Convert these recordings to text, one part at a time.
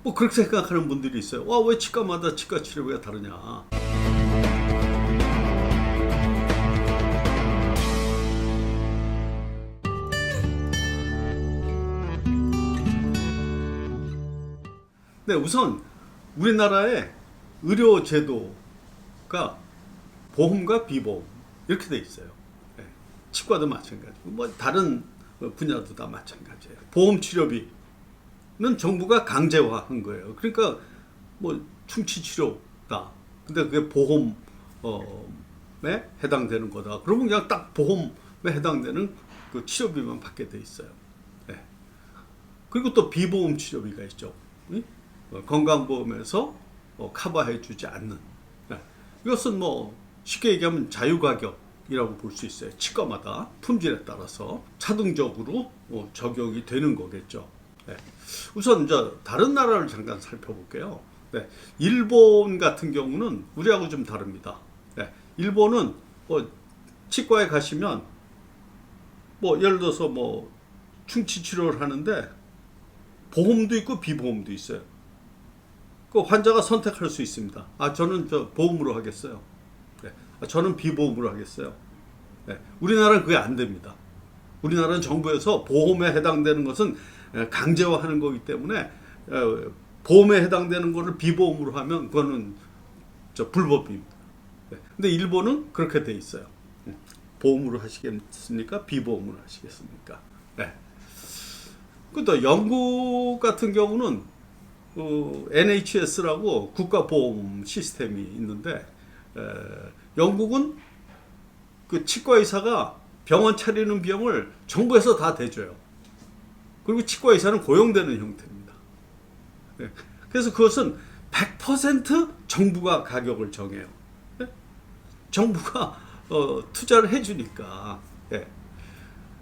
뭐 그렇게 생각하는 분들이 있어요. 와, 왜 치과마다 치과 치료비가 다르냐. 네, 우선 우리나라의 의료 제도가 보험과 비보험 이렇게 돼 있어요. 네, 치과도 마찬가지고 뭐 다른 분야도 다 마찬가지예요. 보험 치료비는 정부가 강제화한 거예요. 그러니까 뭐 충치 치료다. 근데 그게 보험에 해당되는 거다. 그러면 그냥 딱 보험에 해당되는 그 치료비만 받게 돼 있어요. 네. 그리고 또 비보험 치료비가 있죠. 건강보험에서 커버해주지 않는. 네. 이것은 뭐 쉽게 얘기하면 자유가격이라고 볼 수 있어요. 치과마다 품질에 따라서 차등적으로 적용이 되는 거겠죠. 네. 우선 다른 나라를 잠깐 살펴볼게요. 네. 일본 같은 경우는 우리하고 좀 다릅니다. 네. 일본은 치과에 가시면 예를 들어서 충치 치료를 하는데 보험도 있고 비보험도 있어요. 그 환자가 선택할 수 있습니다. 저는 보험으로 하겠어요. 네. 저는 비보험으로 하겠어요. 네. 우리나라는 그게 안 됩니다. 우리나라는 정부에서 보험에 해당되는 것은 강제화하는 거기 때문에 보험에 해당되는 거를 비보험으로 하면 그거는 불법입니다. 네. 근데 일본은 그렇게 돼 있어요. 보험으로 하시겠습니까? 비보험으로 하시겠습니까? 네. 또 영국 같은 경우는 NHS라고 국가보험 시스템이 있는데 영국은 그 치과 의사가 병원 차리는 비용을 정부에서 다 대줘요. 그리고 치과 의사는 고용되는 형태입니다. 그래서 그것은 100% 정부가 가격을 정해요. 정부가 투자를 해주니까.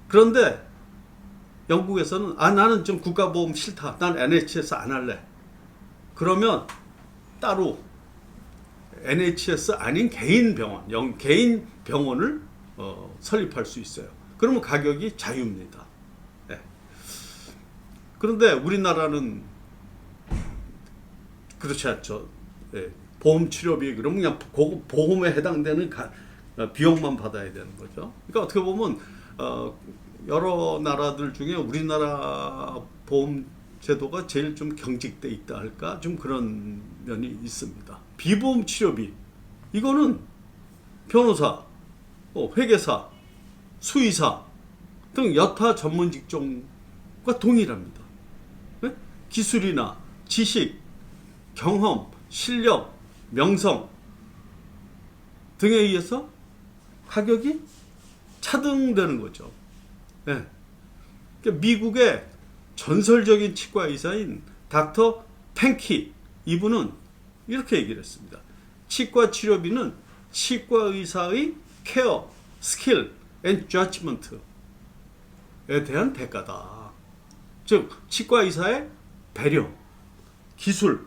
그런데 영국에서는 나는 좀 국가보험 싫다. 난 NHS 안 할래. 그러면 따로 NHS 아닌 개인 병원, 개인 병원을 설립할 수 있어요. 그러면 가격이 자유입니다. 네. 그런데 우리나라는 그렇지 않죠. 네. 보험 치료비 그러면 그냥 보험에 해당되는 비용만 받아야 되는 거죠. 그러니까 어떻게 보면 여러 나라들 중에 우리나라 보험 제도가 제일 좀 경직돼 있다 할까? 좀 그런 면이 있습니다. 비보험 치료비. 이거는 변호사, 회계사, 수의사 등 여타 전문 직종과 동일합니다. 네? 기술이나 지식, 경험, 실력, 명성 등에 의해서 가격이 차등되는 거죠. 네. 미국의 전설적인 치과 의사인 닥터 팽키 이분은 이렇게 얘기를 했습니다. 치과 치료비는 치과 의사의 케어, 스킬, 앤 저지먼트에 대한 대가다. 즉 치과 의사의 배려, 기술,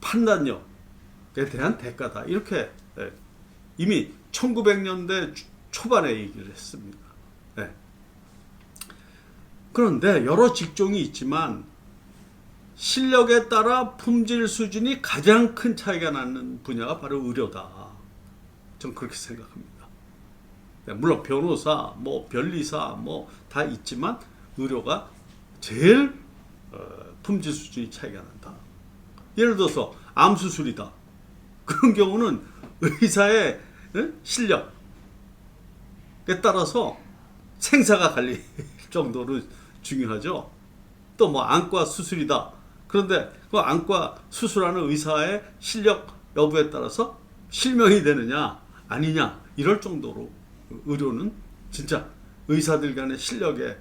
판단력에 대한 대가다. 이렇게 이미 1900년대 초반에 얘기를 했습니다. 네. 그런데 여러 직종이 있지만 실력에 따라 품질 수준이 가장 큰 차이가 나는 분야가 바로 의료다. 저는 그렇게 생각합니다. 네, 물론 변호사, 변리사 다 있지만 의료가 제일 품질 수준이 차이가 난다. 예를 들어서 암 수술이다. 그런 경우는 의사의 실력에 따라서 생사가 갈릴 정도로 중요하죠. 또 안과 수술이다. 그런데 그 안과 수술하는 의사의 실력 여부에 따라서 실명이 되느냐 아니냐 이럴 정도로 의료는 진짜 의사들 간의 실력에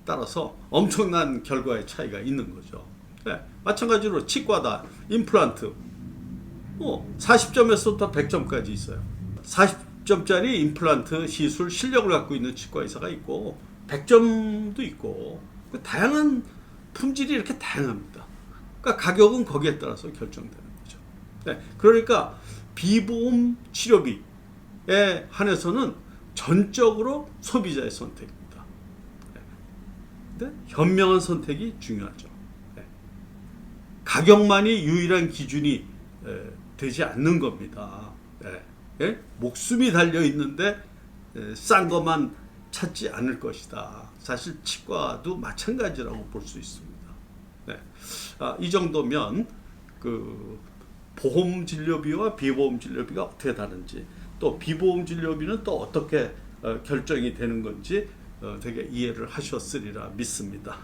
따라서 엄청난 결과의 차이가 있는 거죠. 네, 마찬가지로 치과다. 임플란트 40점에서부터 100점까지 있어요. 40점짜리 임플란트 시술 실력을 갖고 있는 치과 의사가 있고 100점도 있고 다양한 품질이 이렇게 다양합니다. 그러니까 가격은 거기에 따라서 결정되는 거죠. 네, 그러니까 비보험 치료비에 한해서는 전적으로 소비자의 선택입니다. 네, 근데 현명한 선택이 중요하죠. 네. 가격만이 유일한 기준이 되지 않는 겁니다. 예? 목숨이 달려 있는데 싼 것만 찾지 않을 것이다. 사실 치과도 마찬가지라고 볼 수 있습니다. 네. 이 정도면 그 보험 진료비와 비보험 진료비가 어떻게 다른지, 또 비보험 진료비는 또 어떻게 결정이 되는 건지 되게 이해를 하셨으리라 믿습니다.